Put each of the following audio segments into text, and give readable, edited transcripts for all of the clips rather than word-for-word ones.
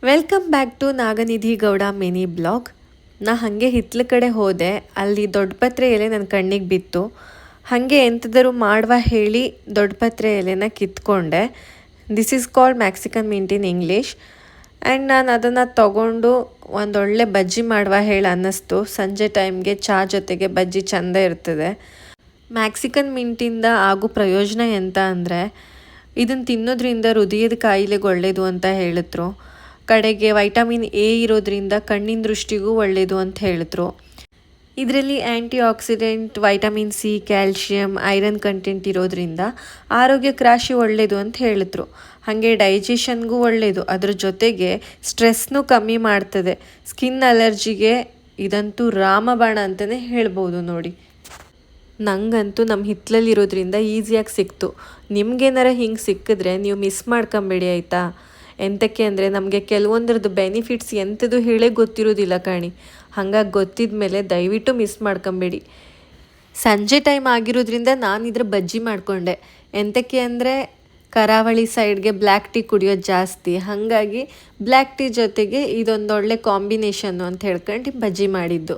Welcome back to Naganidhi Gowda mini blog. ನಾ ಹಾಗೆ ಹಿತ್ಲ ಕಡೆ ಹೋದೆ. ಅಲ್ಲಿ ದೊಡ್ಡಪತ್ರೆ ಎಲೆ ನನ್ನ ಕಣ್ಣಿಗೆ ಬಿತ್ತು. ಹಾಗೆ ಎಂಥದರೂ ಮಾಡುವ ಹೇಳಿ ದೊಡ್ಡಪತ್ರೆ ಎಲೆನ ಕಿತ್ಕೊಂಡೆ. This is called Mexican mint in English. And ನಾನು ಅದನ್ನು ತಗೊಂಡು ಒಂದೊಳ್ಳೆ ಬಜ್ಜಿ ಮಾಡುವ ಹೇಳಿ ಅನ್ನಿಸ್ತು. ಸಂಜೆ ಟೈಮ್ಗೆ ಚಹಾ ಜೊತೆಗೆ ಬಜ್ಜಿ ಚೆಂದ ಇರ್ತದೆ. ಮ್ಯಾಕ್ಸಿಕನ್ ಮಿಂಟಿಂದ ಆಗೋ ಪ್ರಯೋಜನ ಎಂತ ಅಂದರೆ, ಇದನ್ನು ತಿನ್ನೋದ್ರಿಂದ ಹೃದಯದ ಕಾಯಿಲೆಗೆ ಒಳ್ಳೆಯದು ಅಂತ ಹೇಳಿದ್ರು. ಕಡೆಗೆ ವೈಟಮಿನ್ ಎ ಇರೋದ್ರಿಂದ ಕಣ್ಣಿನ ದೃಷ್ಟಿಗೂ ಒಳ್ಳೆಯದು ಅಂತ ಹೇಳಿದ್ರು. ಇದರಲ್ಲಿ ಆ್ಯಂಟಿ accident, vitamin C, calcium, iron content ಇರೋದ್ರಿಂದ ಆರೋಗ್ಯಕ್ಕೆ ರಾಶಿ ಒಳ್ಳೆಯದು ಅಂತ ಹೇಳಿದ್ರು. ಹಾಗೆ ಡೈಜೆಷನ್ಗೂ ಒಳ್ಳೆಯದು. ಅದ್ರ ಜೊತೆಗೆ ಸ್ಟ್ರೆಸ್ನೂ ಕಮ್ಮಿ ಮಾಡ್ತದೆ. ಸ್ಕಿನ್ ಅಲರ್ಜಿಗೆ ಇದಂತೂ ರಾಮಬಾಣ ಅಂತಲೇ ಹೇಳ್ಬೋದು ನೋಡಿ. ನಂಗಂತೂ ನಮ್ಮ ಹಿತ್ತಲಲ್ಲಿರೋದ್ರಿಂದ ಈಸಿಯಾಗಿ ಸಿಕ್ತು. ನಿಮ್ಗೇನಾರ ಹಿಂಗೆ ಸಿಕ್ಕಿದ್ರೆ ನೀವು ಮಿಸ್ ಮಾಡ್ಕೊಂಬೇಡಿ ಆಯಿತಾ. ಎಂತಕ್ಕೆ ಅಂದರೆ ನಮಗೆ ಕೆಲವೊಂದ್ರದ್ದು ಬೆನಿಫಿಟ್ಸ್ ಎಂಥದ್ದು ಹೇಳೇ ಗೊತ್ತಿರೋದಿಲ್ಲ ಕಾಣಿ. ಹಾಗಾಗಿ ಗೊತ್ತಿದ ಮೇಲೆ ದಯವಿಟ್ಟು ಮಿಸ್ ಮಾಡ್ಕೊಂಬೇಡಿ. ಸಂಜೆ ಟೈಮ್ ಆಗಿರೋದ್ರಿಂದ ನಾನು ಇದ್ರ ಬಜ್ಜಿ ಮಾಡಿಕೊಂಡೆ. ಎಂತಕ್ಕೆ ಅಂದರೆ ಕರಾವಳಿ ಸೈಡ್ಗೆ ಬ್ಲ್ಯಾಕ್ ಟೀ ಕುಡಿಯೋದು ಜಾಸ್ತಿ. ಹಾಗಾಗಿ ಬ್ಲ್ಯಾಕ್ ಟೀ ಜೊತೆಗೆ ಇದೊಂದೊಳ್ಳೆ ಕಾಂಬಿನೇಷನ್ನು ಅಂತ ಹೇಳ್ಕೊಂಡು ಬಜ್ಜಿ ಮಾಡಿದ್ದು.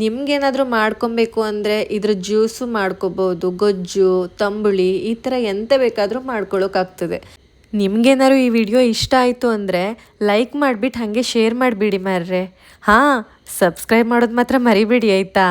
ನಿಮ್ಗೇನಾದರೂ ಮಾಡ್ಕೊಬೇಕು ಅಂದರೆ ಇದ್ರ ಜ್ಯೂಸು ಮಾಡ್ಕೋಬೋದು, ಗೊಜ್ಜು, ತಂಬುಳಿ, ಈ ಥರ ಎಂತ ಬೇಕಾದರೂ ಮಾಡ್ಕೊಳ್ಳೋಕ್ಕಾಗ್ತದೆ. ನಿಮ್ಗೇನಾದ್ರು ಈ ವಿಡಿಯೋ ಇಷ್ಟ ಆಯಿತು ಅಂದರೆ ಲೈಕ್ ಮಾಡಿಬಿಟ್ಟು ಹಾಗೆ ಶೇರ್ ಮಾಡಿಬಿಡಿ ಮಾರ್ರೆ. ಹಾಂ, ಸಬ್ಸ್ಕ್ರೈಬ್ ಮಾಡೋದು ಮಾತ್ರ ಮರಿಬೇಡಿ ಆಯಿತಾ.